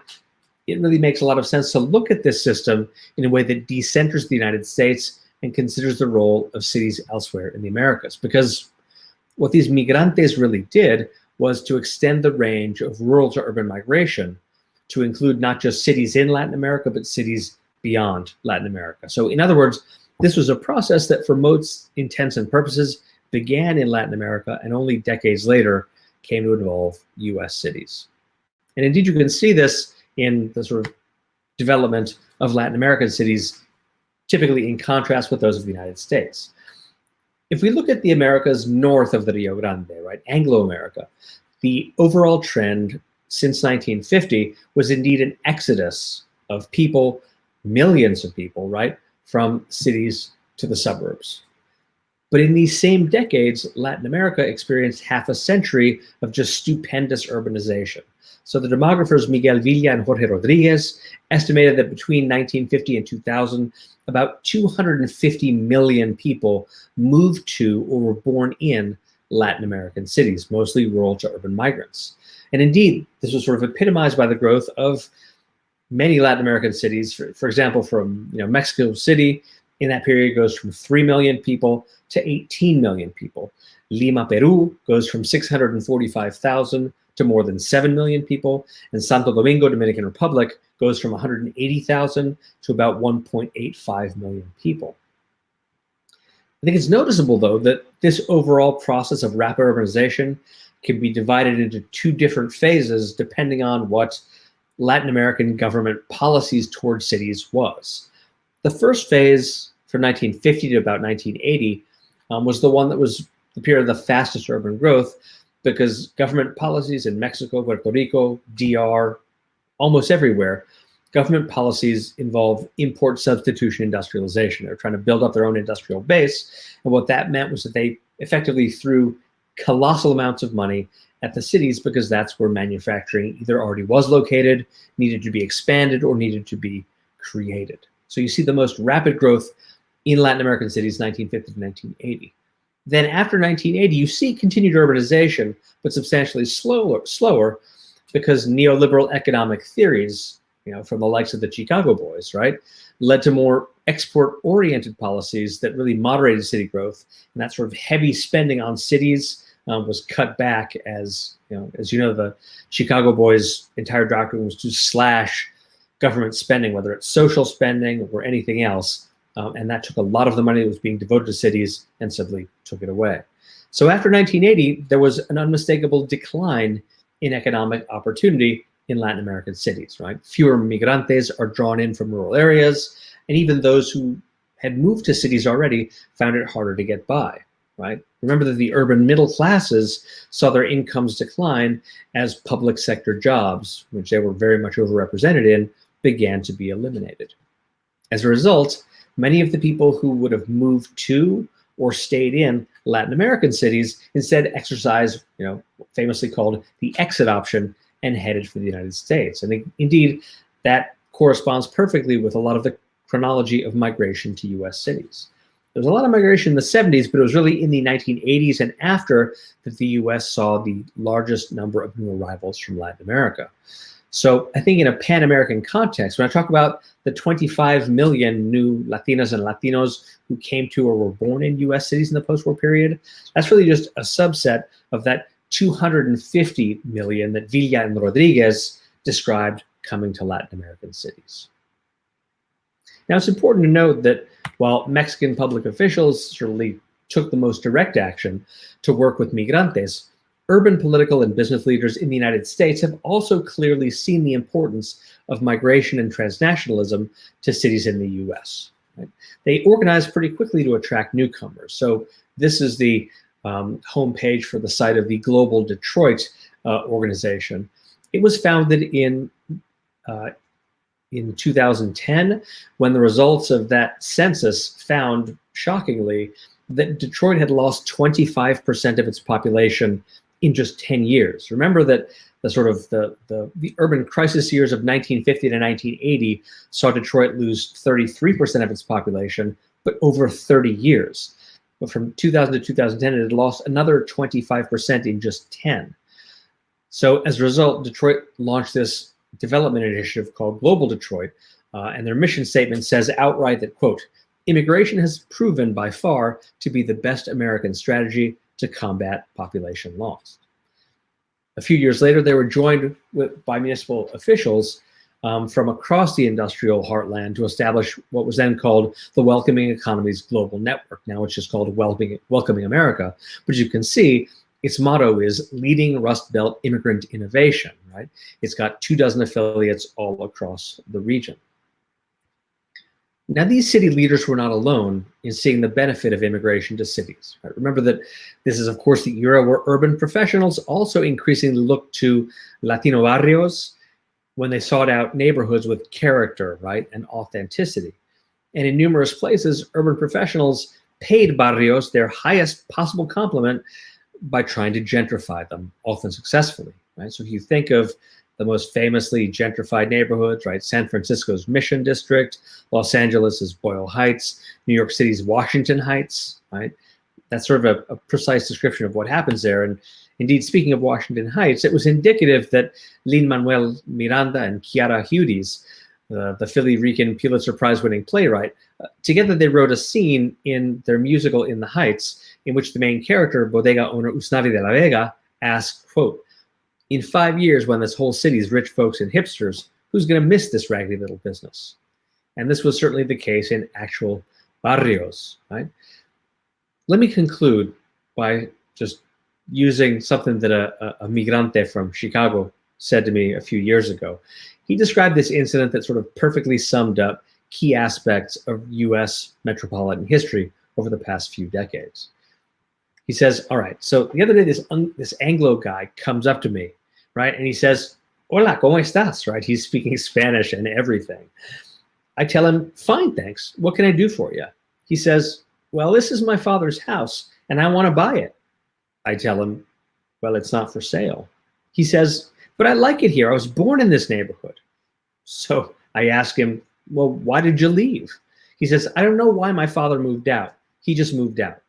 it really makes a lot of sense to look at this system in a way that decenters the United States and considers the role of cities elsewhere in the Americas. Because what these migrantes really did was to extend the range of rural to urban migration to include not just cities in Latin America, but cities beyond Latin America. So in other words, this was a process that for most intents and purposes began in Latin America and only decades later came to involve US cities. And indeed, you can see this in the sort of development of Latin American cities, typically in contrast with those of the United States. If we look at the Americas north of the Rio Grande, right, Anglo-America, the overall trend since 1950 was indeed an exodus of people, millions of people, right, from cities to the suburbs. But in these same decades, Latin America experienced half a century of just stupendous urbanization. So the demographers Miguel Villa and Jorge Rodriguez estimated that between 1950 and 2000, about 250 million people moved to or were born in Latin American cities, mostly rural to urban migrants. And indeed, this was sort of epitomized by the growth of many Latin American cities. For example, from Mexico City, in that period goes from 3 million people to 18 million people. Lima, Peru goes from 645,000 to more than 7 million people. And Santo Domingo, Dominican Republic, goes from 180,000 to about 1.85 million people. I think it's noticeable, though, that this overall process of rapid urbanization can be divided into two different phases depending on what Latin American government policies towards cities was. The first phase, from 1950 to about 1980, was the one that was the period of the fastest urban growth, because government policies in Mexico, Puerto Rico, DR, almost everywhere, government policies involve import substitution industrialization. They're trying to build up their own industrial base. And what that meant was that they effectively threw colossal amounts of money at the cities because that's where manufacturing either already was located, needed to be expanded, or needed to be created. So you see the most rapid growth in Latin American cities, 1950 to 1980. Then after 1980, you see continued urbanization, but substantially slower because neoliberal economic theories, from the likes of the Chicago boys, right, led to more export-oriented policies that really moderated city growth. And that sort of heavy spending on cities was cut back as the Chicago boys' entire doctrine was to slash government spending, whether it's social spending or anything else. And that took a lot of the money that was being devoted to cities and simply took it away. So after 1980, there was an unmistakable decline in economic opportunity in Latin American cities, right? Fewer migrantes are drawn in from rural areas, and even those who had moved to cities already found it harder to get by, right? Remember that the urban middle classes saw their incomes decline as public sector jobs, which they were very much overrepresented in, began to be eliminated. As a result, many of the people who would have moved to or stayed in Latin American cities instead exercised, famously called the exit option, and headed for the United States. And indeed, that corresponds perfectly with a lot of the chronology of migration to US cities. There was a lot of migration in the 70s, but it was really in the 1980s and after that the US saw the largest number of new arrivals from Latin America. So I think in a Pan-American context, when I talk about the 25 million new Latinas and Latinos who came to or were born in US cities in the post-war period, that's really just a subset of that 250 million that Villa and Rodriguez described coming to Latin American cities. Now, it's important to note that while Mexican public officials certainly took the most direct action to work with migrantes, urban political and business leaders in the United States have also clearly seen the importance of migration and transnationalism to cities in the US. Right? They organized pretty quickly to attract newcomers. So this is the homepage for the site of the Global Detroit organization. It was founded in 2010 when the results of that census found, shockingly, that Detroit had lost 25% of its population in just 10 years. Remember that the urban crisis years of 1950 to 1980 saw Detroit lose 33% of its population, but over 30 years. But from 2000 to 2010, it had lost another 25% in just 10. So as a result, Detroit launched this development initiative called Global Detroit, and their mission statement says outright that, quote, immigration has proven by far to be the best American strategy to combat population loss. A few years later, they were joined by municipal officials from across the industrial heartland to establish what was then called the Welcoming Economies Global Network. Now it's just called Welcoming America. But as you can see, its motto is Leading Rust Belt Immigrant Innovation, right? It's got 24 affiliates all across the region. Now, these city leaders were not alone in seeing the benefit of immigration to cities. Right? Remember that this is, of course, the era where urban professionals also increasingly looked to Latino barrios when they sought out neighborhoods with character, right, and authenticity. And in numerous places, urban professionals paid barrios their highest possible compliment by trying to gentrify them, often successfully, right? So if you think of the most famously gentrified neighborhoods, right? San Francisco's Mission District, Los Angeles's Boyle Heights, New York City's Washington Heights, right? That's sort of a precise description of what happens there. And indeed, speaking of Washington Heights, it was indicative that Lin-Manuel Miranda and Chiara Hudes, the Philly Rican Pulitzer Prize-winning playwright, together they wrote a scene in their musical In the Heights, in which the main character, bodega owner Usnavi de la Vega, asked, quote, "In 5 years, when this whole city's rich folks and hipsters, who's going to miss this raggedy little business?" And this was certainly the case in actual barrios, right? Let me conclude by just using something that a migrante from Chicago said to me a few years ago. He described this incident that sort of perfectly summed up key aspects of US metropolitan history over the past few decades. He says, all right, so the other day this Anglo guy comes up to me, right? And he says, "Hola, ¿cómo estás?" Right? He's speaking Spanish and everything. I tell him, "Fine, thanks. What can I do for you?" He says, "Well, this is my father's house and I want to buy it." I tell him, "Well, it's not for sale." He says, "But I like it here. I was born in this neighborhood." So I ask him, "Well, why did you leave?" He says, "I don't know why my father moved out. He just moved out."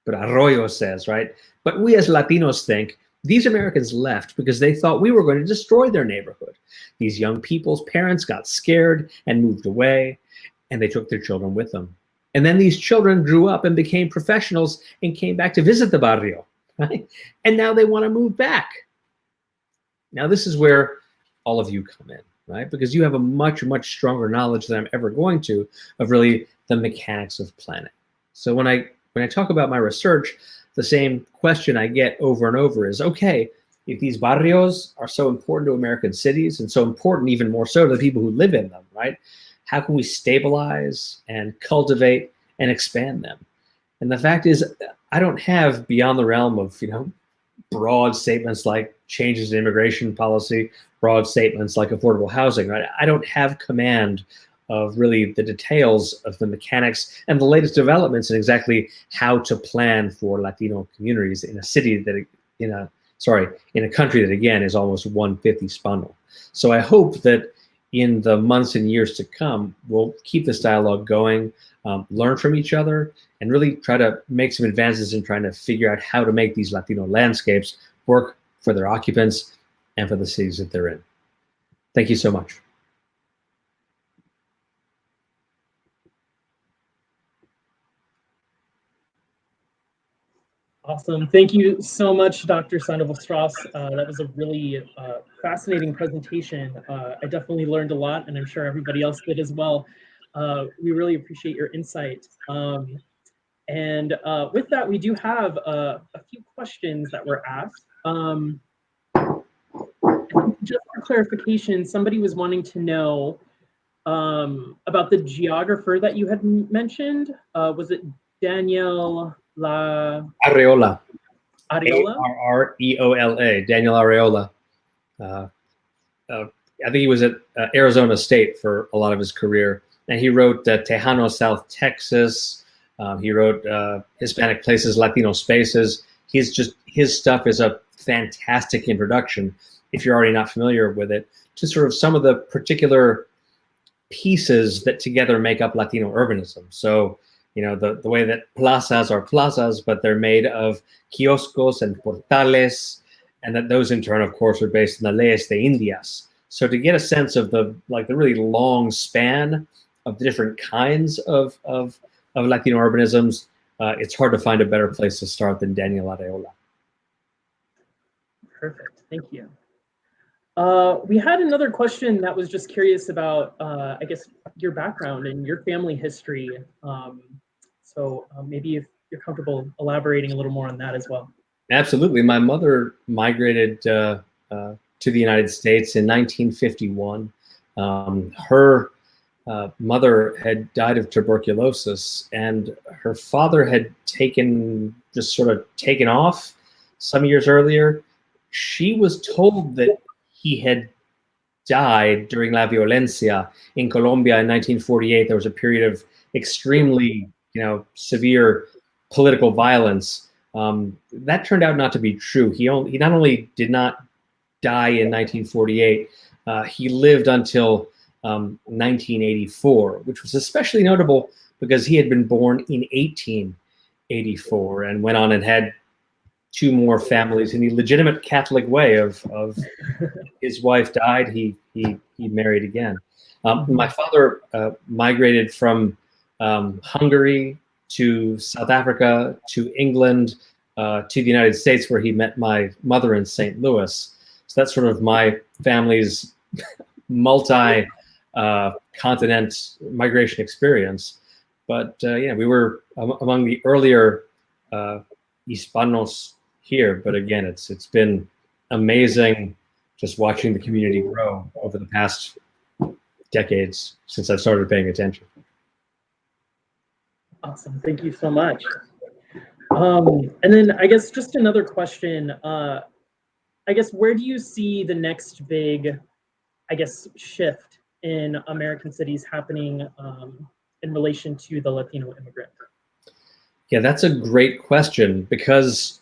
But Arroyo says, right, "But we as Latinos think these Americans left because they thought we were going to destroy their neighborhood. These young people's parents got scared and moved away, and they took their children with them. And then these children grew up and became professionals and came back to visit the barrio, right? And now they want to move back." Now, this is where all of you come in, right? Because you have a much, much stronger knowledge than I'm ever going to of really the mechanics of planning. So when I talk about my research, the same question I get over and over is, okay, if these barrios are so important to American cities and so important even more so to the people who live in them, right? How can we stabilize and cultivate and expand them? And the fact is, I don't have beyond the realm of, broad statements like changes in immigration policy, broad statements like affordable housing, right? I don't have command of really the details of the mechanics and the latest developments in exactly how to plan for Latino communities in a city that, in a country that again is almost 1/5 Hispano. So I hope that in the months and years to come, we'll keep this dialogue going, learn from each other, and really try to make some advances in trying to figure out how to make these Latino landscapes work for their occupants and for the cities that they're in. Thank you so much. Awesome. Thank you so much, Dr. Sandoval Strauss. That was a really fascinating presentation. I definitely learned a lot, and I'm sure everybody else did as well. We really appreciate your insight. And with that, we do have a few questions that were asked. Just for clarification, somebody was wanting to know about the geographer that you had mentioned. Was it Daniel Areola. Areola? Areola. Daniel Areola. I think he was at Arizona State for a lot of his career. And he wrote Tejano, South Texas. He wrote Hispanic Places, Latino Spaces. His stuff is a fantastic introduction, if you're already not familiar with it, to sort of some of the particular pieces that together make up Latino urbanism. So, the way that plazas are plazas, but they're made of kioscos and portales, and that those in turn, of course, are based on the leyes de Indias. So to get a sense of the really long span of the different kinds of Latino urbanisms, it's hard to find a better place to start than Daniel Areola. Perfect. Thank you. We had another question that was just curious about, I guess, your background and your family history. So maybe if you're comfortable elaborating a little more on that as well. Absolutely. My mother migrated to the United States in 1951. Her mother had died of tuberculosis, and her father had sort of taken off some years earlier. She was told that he had died during La Violencia in Colombia in 1948. There was a period of extremely, severe political violence. That turned out not to be true. He not only did not die in 1948, he lived until 1984, which was especially notable because he had been born in 1884 and went on and had two more families in the legitimate Catholic way of his wife died, he married again. My father migrated from Hungary to South Africa to England to the United States, where he met my mother in St. Louis. So that's sort of my family's multi-continent migration experience. But we were among the earlier Hispanos here. But again, it's been amazing just watching the community grow over the past decades since I've started paying attention. Awesome. Thank you so much. And then I guess just another question. I guess where do you see the next big, shift in American cities happening in relation to the Latino immigrant? Yeah, that's a great question, because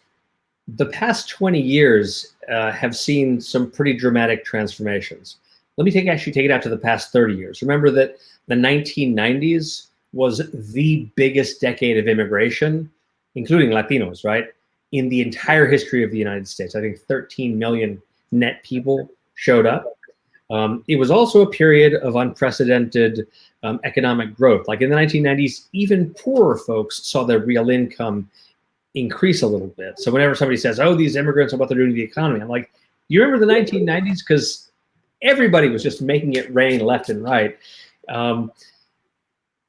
the past 20 years have seen some pretty dramatic transformations. Let me actually take it out to the past 30 years. Remember that the 1990s was the biggest decade of immigration, including Latinos, right, in the entire history of the United States. I think 13 million net people showed up. It was also a period of unprecedented economic growth. Like in the 1990s, even poorer folks saw their real income increase a little bit. So whenever somebody says, oh, these immigrants are what they're doing to the economy, I'm like, you remember the 1990s? Because everybody was just making it rain left and right.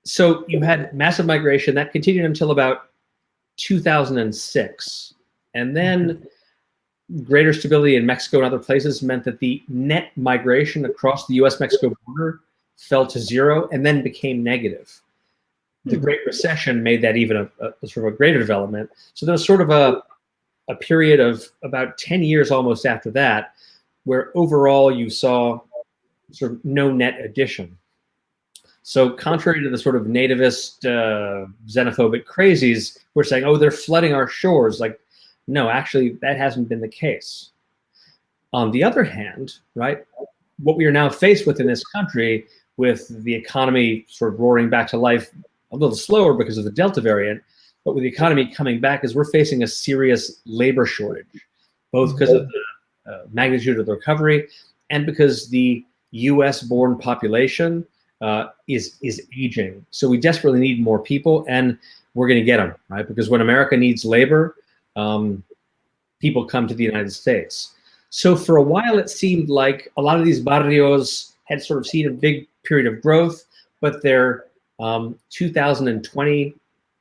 So you had massive migration that continued until about 2006. And then greater stability in Mexico and other places meant that the net migration across the US-Mexico border fell to zero and then became negative. The Great Recession made that even a sort of a greater development. So there was sort of a period of about 10 years almost after that, where overall you saw sort of no net addition. So contrary to the sort of nativist, xenophobic crazies, we're saying, oh, they're flooding our shores. Like, no, actually, that hasn't been the case. On the other hand, right, what we are now faced with in this country, with the economy sort of roaring back to life a little slower because of the Delta variant, but with the economy coming back, is we're facing a serious labor shortage, both because of the magnitude of the recovery and because the US-born population is aging. So we desperately need more people, and we're going to get them, right? Because when America needs labor, people come to the United States. So for a while, it seemed like a lot of these barrios had sort of seen a big period of growth, but their 2020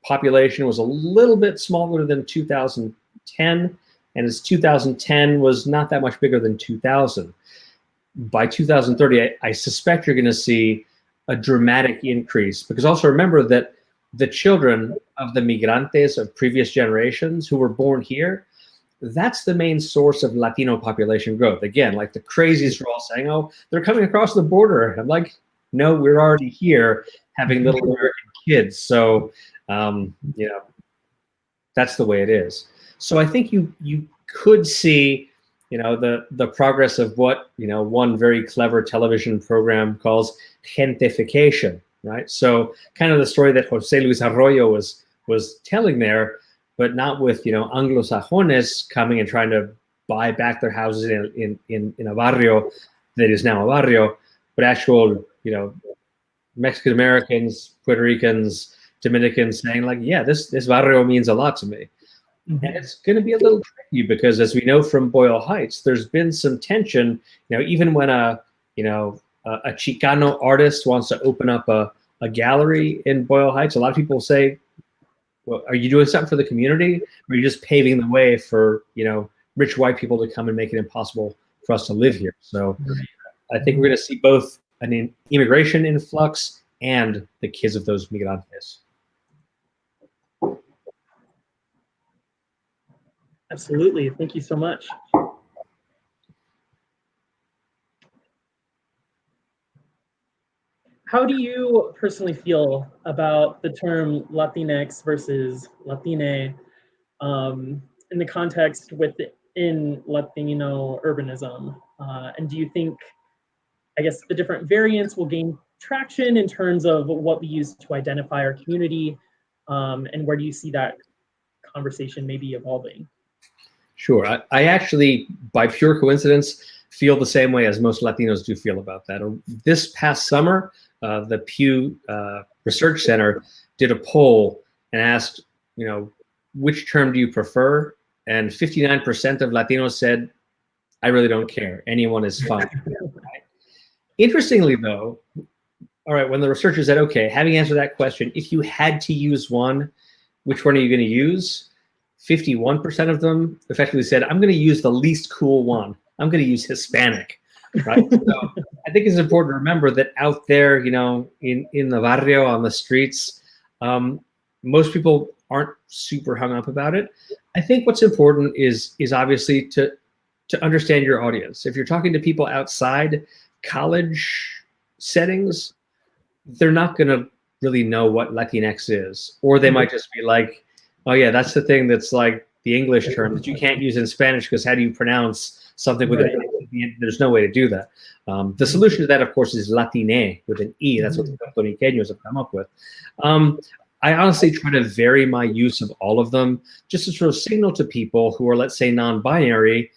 population was a little bit smaller than 2010, and as 2010 was not that much bigger than 2000. By 2030, I suspect you're going to see a dramatic increase, because also remember that the children of the migrantes of previous generations who were born here, that's the main source of Latino population growth. Again, like the crazies are all saying, oh, they're coming across the border. And I'm like, no, we're already here having little American kids. So, that's the way it is. So I think you could see, the progress of what, one very clever television program calls Gentrification, right? So kind of the story that Jose Luis Arroyo was telling there, but not with, Anglo-Sajones coming and trying to buy back their houses in a barrio that is now a barrio, but actual, Mexican Americans, Puerto Ricans, Dominicans saying like, yeah, this barrio means a lot to me. And it's going to be a little tricky because, as we know from Boyle Heights, there's been some tension. Even when a Chicano artist wants to open up a gallery in Boyle Heights, a lot of people say, well, are you doing something for the community, or are you just paving the way for rich white people to come and make it impossible for us to live here? So I think we're going to see both an immigration influx and the kids of those migrantes. Absolutely. Thank you so much. How do you personally feel about the term Latinx versus Latine in the context within Latino urbanism? And do you think, I guess, the different variants will gain traction in terms of what we use to identify our community? And where do you see that conversation maybe evolving? Sure. I actually, by pure coincidence, feel the same way as most Latinos do feel about that. This past summer, the Pew Research Center did a poll and asked, which term do you prefer? And 59% of Latinos said, I really don't care. Anyone is fine. Right? Interestingly, though, all right, when the researchers said, okay, having answered that question, if you had to use one, which one are you going to use? 51% of them effectively said, I'm going to use the least cool one. I'm going to use Hispanic, right? So I think it's important to remember that out there, in the barrio, on the streets, most people aren't super hung up about it. I think what's important is obviously to understand your audience. If you're talking to people outside college settings, they're not going to really know what Latinx is, or they might just be like, oh yeah, that's the thing that's like the English term that you can't use in Spanish because how do you pronounce something with an E? There's no way to do that. The solution to that, of course, is Latine with an E. That's what the Puerto have come up with. I honestly try to vary my use of all of them just to sort of signal to people who are, let's say, non-binary,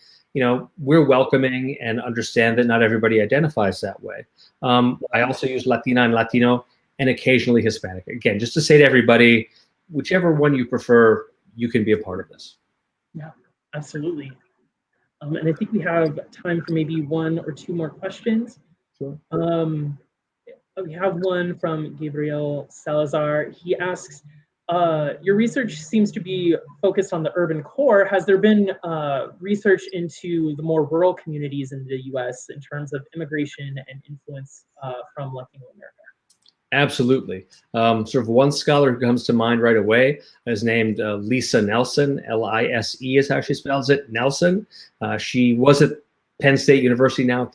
we're welcoming and understand that not everybody identifies that way. I also use Latina and Latino and occasionally Hispanic. Again, just to say to everybody, whichever one you prefer, you can be a part of this. Yeah, absolutely. And I think we have time for maybe one or two more questions. Sure. We have one from Gabriel Salazar. He asks, your research seems to be focused on the urban core. Has there been research into the more rural communities in the US in terms of immigration and influence from Latino America? Absolutely. Sort of one scholar who comes to mind right away is named Lisa Nelson. L-I-S-E is how she spells it, Nelson. She was at Penn State University, now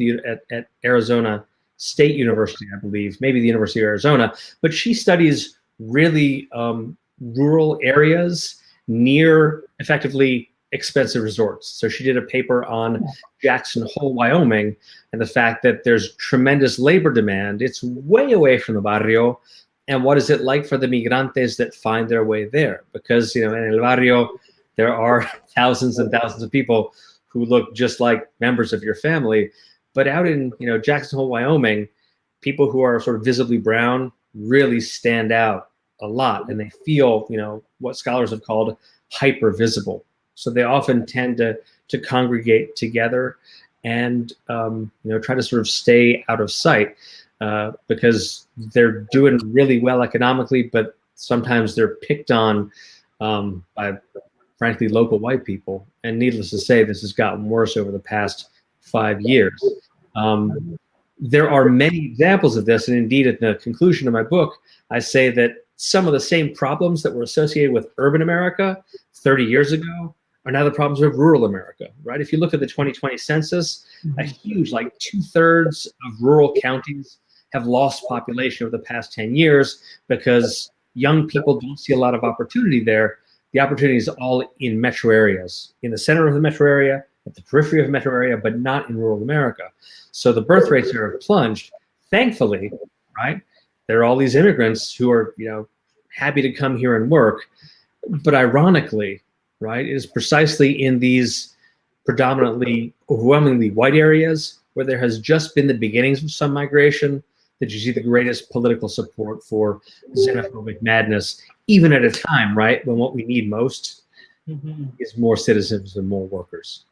at Arizona State University, I believe, maybe the University of Arizona. But she studies really rural areas near effectively expensive resorts. So she did a paper on Jackson Hole, Wyoming, and the fact that there's tremendous labor demand. It's way away from the barrio. And what is it like for the migrantes that find their way there? Because, in el barrio, there are thousands and thousands of people who look just like members of your family. But out in, Jackson Hole, Wyoming, people who are sort of visibly brown really stand out a lot. And they feel, what scholars have called hyper visible. So they often tend to congregate together and try to sort of stay out of sight because they're doing really well economically, but sometimes they're picked on by, frankly, local white people. And needless to say, this has gotten worse over the past 5 years. There are many examples of this, and indeed, at the conclusion of my book, I say that some of the same problems that were associated with urban America 30 years ago are now the problems of rural America, right? If you look at the 2020 census, a huge, like 2/3 of rural counties have lost population over the past 10 years because young people don't see a lot of opportunity there. The opportunity is all in metro areas, in the center of the metro area, at the periphery of the metro area, but not in rural America. So the birth rates are plunged. Thankfully, right? There are all these immigrants who are, happy to come here and work. But ironically, right, it is precisely in these predominantly, overwhelmingly white areas where there has just been the beginnings of some migration that you see the greatest political support for xenophobic madness, even at a time, right, when what we need most is more citizens and more workers.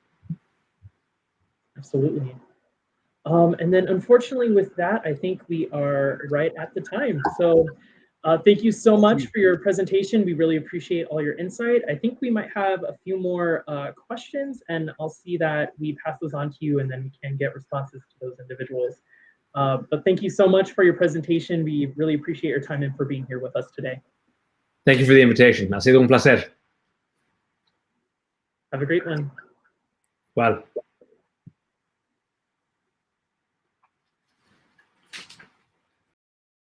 Absolutely. And then unfortunately with that, I think we are right at the time. So thank you so much for your presentation. We really appreciate all your insight. I think we might have a few more questions, and I'll see that we pass those on to you, and then we can get responses to those individuals. But thank you so much for your presentation. We really appreciate your time and for being here with us today. Thank you for the invitation. Ha sido un placer. Have a great one. Well.